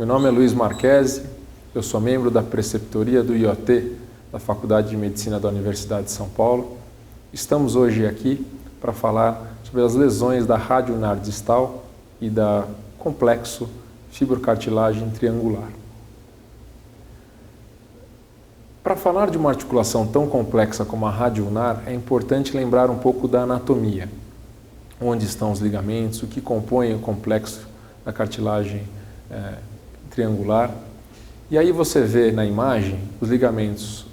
Meu nome é Luiz Marquesi, eu sou membro da preceptoria do IoT, da Faculdade de Medicina da Universidade de São Paulo. Estamos hoje aqui para falar sobre as lesões da rádio ulnar distal e da complexo fibrocartilagem triangular. Para falar de uma articulação tão complexa como a rádio ulnar, é importante lembrar um pouco da anatomia. Onde estão os ligamentos, o que compõe o complexo da cartilagem triangular. E aí você vê na imagem os ligamentos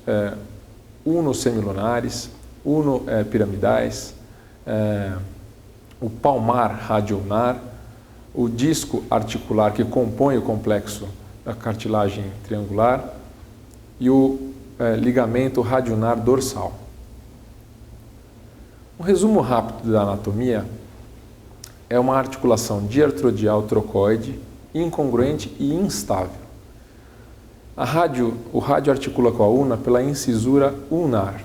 unosemilunares, unopiramidais, o palmar radioulnar, o disco articular que compõe o complexo da cartilagem triangular e o ligamento radioulnar dorsal. Um resumo rápido da anatomia é uma articulação diartrodial trocoide, incongruente e instável. O rádio articula com a ulna pela incisura ulnar.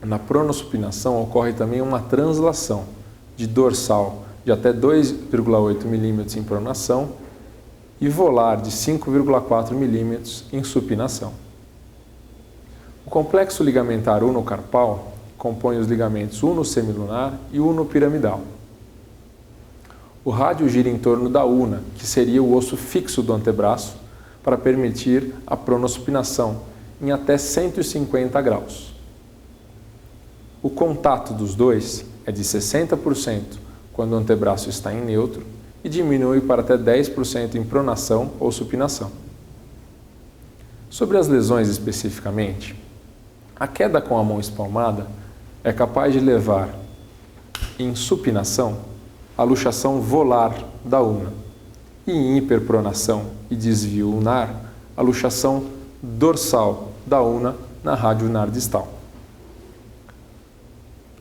Na pronossupinação ocorre também uma translação de dorsal de até 2,8 mm em pronação e volar de 5,4 mm em supinação. O complexo ligamentar unocarpal compõe os ligamentos unosemilunar e unopiramidal. O rádio gira em torno da ulna, que seria o osso fixo do antebraço, para permitir a pronossupinação em até 150 graus. O contato dos dois é de 60% quando o antebraço está em neutro e diminui para até 10% em pronação ou supinação. Sobre as lesões especificamente, a queda com a mão espalmada é capaz de levar, em supinação, a luxação volar da ulna e em hiperpronação e desvio ulnar, a luxação dorsal da ulna na rádio ulnar distal.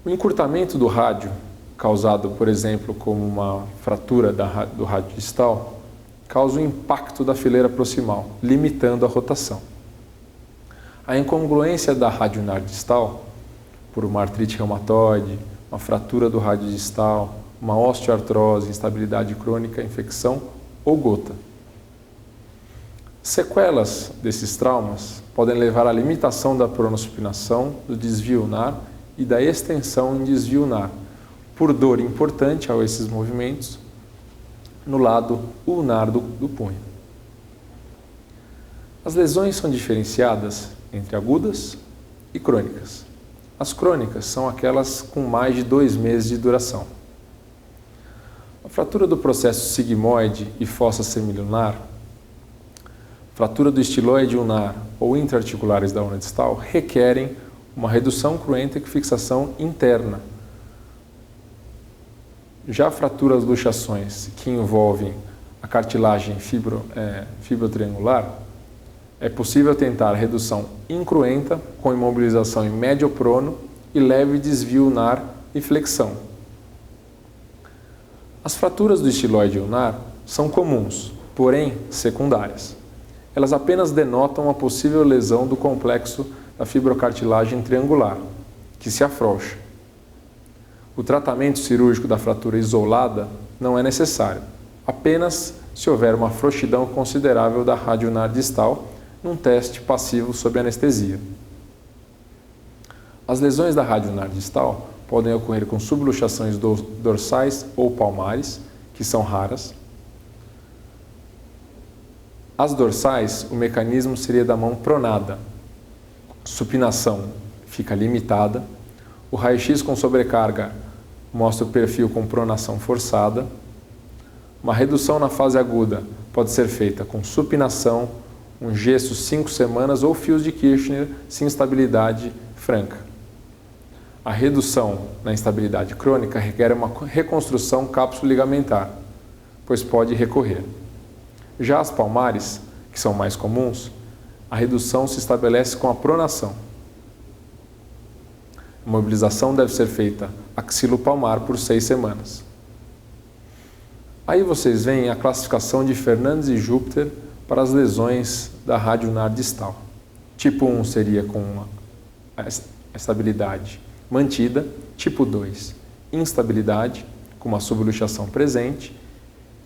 O encurtamento do rádio, causado, por exemplo, como uma fratura do rádio distal, causa o impacto da fileira proximal, limitando a rotação. A incongruência da rádio ulnar distal, por uma artrite reumatoide, uma fratura do rádio distal, uma osteoartrose, instabilidade crônica, infecção ou gota. Sequelas desses traumas podem levar à limitação da pronossupinação, do desvio ulnar e da extensão em desvio ulnar, por dor importante a esses movimentos no lado ulnar do punho. As lesões são diferenciadas entre agudas e crônicas. As crônicas são aquelas com mais de 2 meses de duração. A fratura do processo sigmoide e fossa semilunar, fratura do estiloide ulnar ou intraarticulares da ulna distal requerem uma redução cruenta e fixação interna. Já fraturas luxações que envolvem a cartilagem fibrotriangular, é possível tentar redução incruenta com imobilização em médio prono e leve desvio ulnar e flexão. As fraturas do estiloide ulnar são comuns, porém secundárias. Elas apenas denotam a possível lesão do complexo da fibrocartilagem triangular, que se afrouxa. O tratamento cirúrgico da fratura isolada não é necessário, apenas se houver uma frouxidão considerável da rádio ulnar distal num teste passivo sob anestesia. As lesões da rádio ulnar distal podem ocorrer com subluxações dorsais ou palmares, que são raras. As dorsais, o mecanismo seria da mão pronada. Supinação fica limitada. O raio-x com sobrecarga mostra o perfil com pronação forçada. Uma redução na fase aguda pode ser feita com supinação, um gesso 5 semanas ou fios de Kirchner sem instabilidade franca. A redução na instabilidade crônica requer uma reconstrução cápsulo-ligamentar, pois pode recorrer. Já as palmares, que são mais comuns, a redução se estabelece com a pronação. A mobilização deve ser feita axilopalmar por 6 semanas. Aí vocês veem a classificação de Fernandes e Júpiter para as lesões da rádio ulnar distal. Tipo 1 seria com a estabilidade mantida, tipo 2, instabilidade, com uma subluxação presente,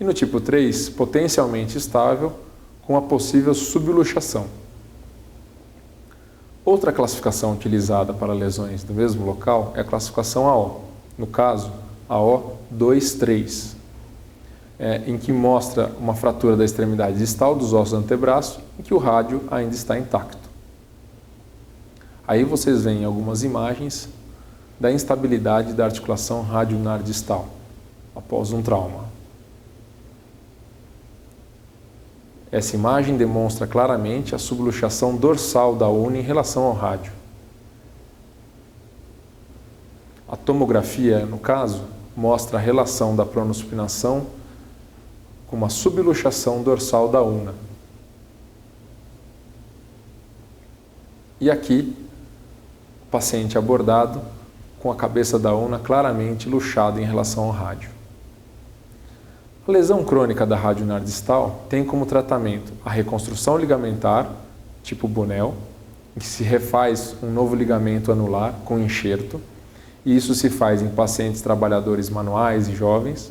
e no tipo 3, potencialmente estável, com a possível subluxação. Outra classificação utilizada para lesões do mesmo local é a classificação AO, no caso, AO 2-3, em que mostra uma fratura da extremidade distal dos ossos do antebraço em que o rádio ainda está intacto. Aí vocês veem algumas imagens da instabilidade da articulação radioulnar distal após um trauma. Essa imagem demonstra claramente a subluxação dorsal da una em relação ao rádio. A tomografia, no caso, mostra a relação da pronospinação com uma subluxação dorsal da una. E aqui, o paciente abordado com a cabeça da una claramente luxada em relação ao rádio. A lesão crônica da radioulnar distal tem como tratamento a reconstrução ligamentar, tipo Bunnell, em que se refaz um novo ligamento anular com enxerto, e isso se faz em pacientes trabalhadores manuais e jovens.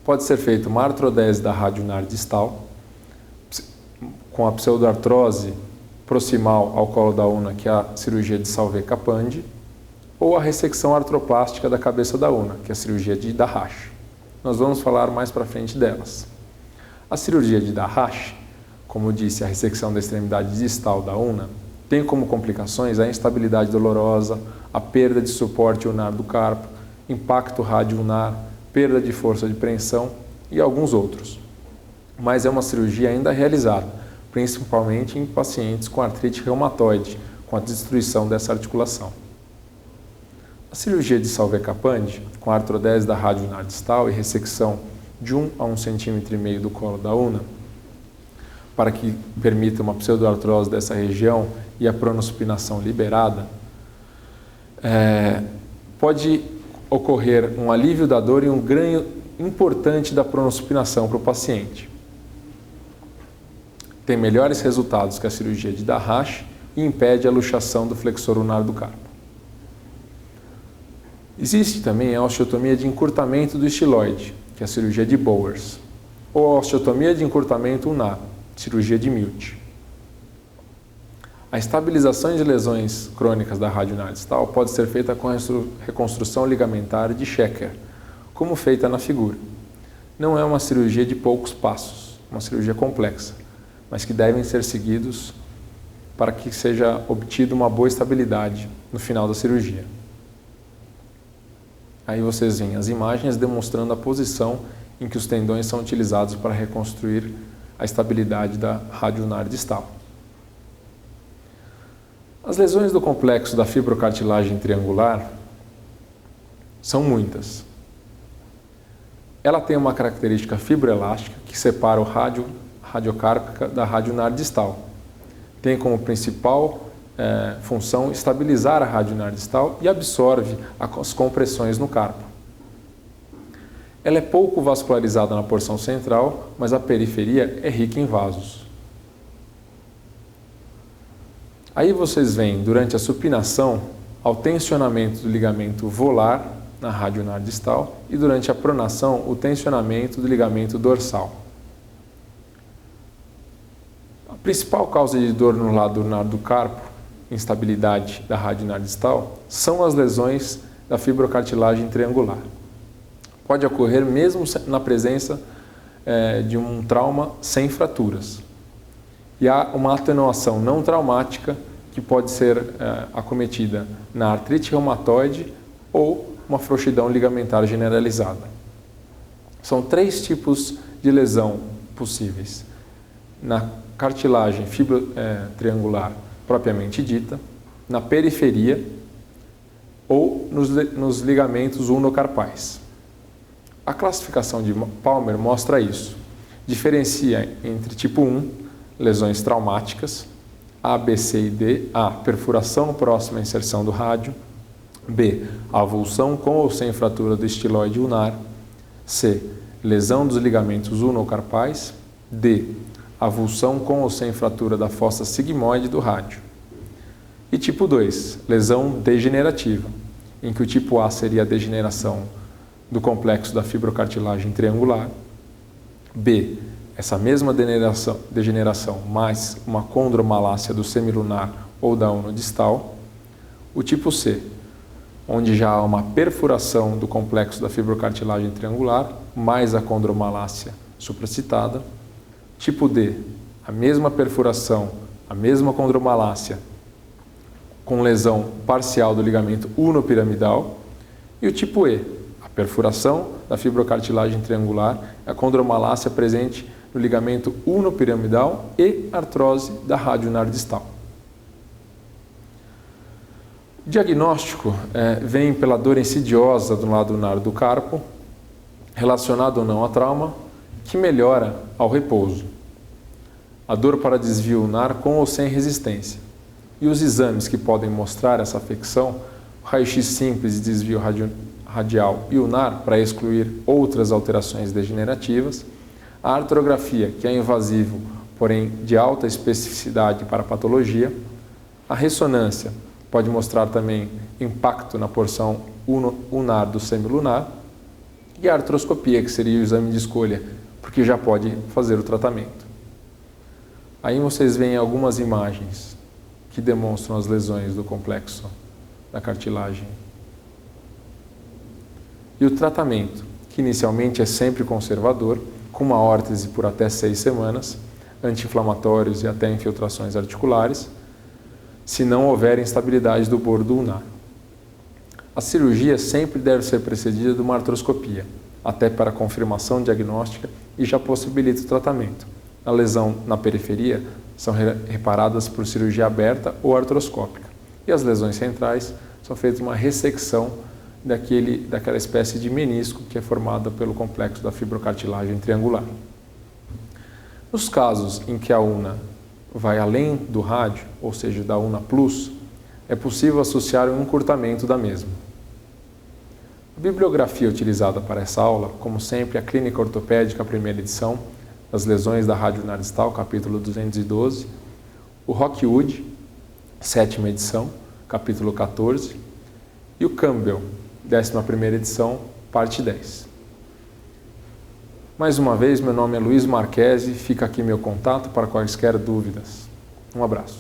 Pode ser feito uma artrodese da radioulnar distal, com a pseudoartrose proximal ao colo da una, que é a cirurgia de Salvé-Capandi, ou a ressecção artroplástica da cabeça da una, que é a cirurgia de Dahrash. Nós vamos falar mais para frente delas. A cirurgia de Dahrash, como disse, a ressecção da extremidade distal da una, tem como complicações a instabilidade dolorosa, a perda de suporte ulnar do carpo, impacto radioulnar, perda de força de preensão e alguns outros. Mas é uma cirurgia ainda realizada, principalmente em pacientes com artrite reumatoide, com a destruição dessa articulação. A cirurgia de Salvé-Capandi, com a artrodese da radioulnar distal e ressecção de 1 a 1,5 cm do colo da una, para que permita uma pseudoartrose dessa região e a pronospinação liberada, pode ocorrer um alívio da dor e um ganho importante da pronospinação para o paciente. Tem melhores resultados que a cirurgia de Dahrash e impede a luxação do flexor ulnar do carpo. Existe também a osteotomia de encurtamento do estiloide, que é a cirurgia de Bowers, ou a osteotomia de encurtamento ulnar, cirurgia de Milt. A estabilização de lesões crônicas da radioulnar distal pode ser feita com a reconstrução ligamentar de Schecker, como feita na figura. Não é uma cirurgia de poucos passos, uma cirurgia complexa, mas que devem ser seguidos para que seja obtida uma boa estabilidade no final da cirurgia. Aí vocês veem as imagens demonstrando a posição em que os tendões são utilizados para reconstruir a estabilidade da radioulnar distal. As lesões do complexo da fibrocartilagem triangular são muitas. Ela tem uma característica fibroelástica que separa o radiocárpica da radioulnar distal. Tem como principal função estabilizar a radioulnar distal e absorve as compressões no carpo. Ela é pouco vascularizada na porção central, mas a periferia é rica em vasos. Aí vocês veem, durante a supinação, ao tensionamento do ligamento volar na radioulnar distal e durante a pronação, o tensionamento do ligamento dorsal. A principal causa de dor no lado ulnar do carpo, instabilidade da radioulnar distal, são as lesões da fibrocartilagem triangular. Pode ocorrer mesmo na presença de um trauma sem fraturas. E há uma atenuação não traumática que pode ser acometida na artrite reumatoide ou uma frouxidão ligamentar generalizada. São 3 tipos de lesão possíveis: na cartilagem triangular propriamente dita, na periferia ou nos ligamentos ulnocarpais. A classificação de Palmer mostra isso. Diferencia entre tipo 1, lesões traumáticas, A, B, C e D. A, perfuração próxima à inserção do rádio. B, avulsão com ou sem fratura do estiloide ulnar. C, lesão dos ligamentos ulnocarpais. D, avulsão com ou sem fratura da fossa sigmoide do rádio. E tipo 2, lesão degenerativa, em que o tipo A seria a degeneração do complexo da fibrocartilagem triangular. B, essa mesma degeneração mais uma condromalácia do semilunar ou da una distal. O tipo C, onde já há uma perfuração do complexo da fibrocartilagem triangular, mais a condromalácia supracitada. Tipo D, a mesma perfuração, a mesma condromalácia, com lesão parcial do ligamento unopiramidal. E o tipo E, a perfuração da fibrocartilagem triangular, a condromalácia presente no ligamento unopiramidal e artrose da rádio unar distal. O diagnóstico vem pela dor insidiosa do lado unar do carpo, relacionado ou não a trauma, que melhora ao repouso. A dor para desvio unar com ou sem resistência. E os exames que podem mostrar essa afecção, o raio-x simples de desvio radial e unar para excluir outras alterações degenerativas, a artrografia, que é invasivo, porém de alta especificidade para a patologia, a ressonância pode mostrar também impacto na porção unar do semilunar, e a artroscopia, que seria o exame de escolha, porque já pode fazer o tratamento. Aí vocês veem algumas imagens que demonstram as lesões do complexo da cartilagem. E o tratamento, que inicialmente é sempre conservador, com uma órtese por até 6 semanas, anti-inflamatórios e até infiltrações articulares, se não houver instabilidade do bordo ulnar. A cirurgia sempre deve ser precedida de uma artroscopia, até para confirmação diagnóstica, e já possibilita o tratamento. A lesão na periferia são reparadas por cirurgia aberta ou artroscópica, e as lesões centrais são feitas uma ressecção daquela espécie de menisco que é formada pelo complexo da fibrocartilagem triangular. Nos casos em que a una vai além do rádio, ou seja, da una plus, é possível associar um encurtamento da mesma. A bibliografia utilizada para essa aula, como sempre, é a Clínica Ortopédica, primeira edição, das lesões da rádio unar distal, capítulo 212, o Rockwood, sétima edição, capítulo 14, e o Campbell, 11ª edição, parte 10. Mais uma vez, meu nome é Luiz Marquesi, fica aqui meu contato para quaisquer dúvidas. Um abraço.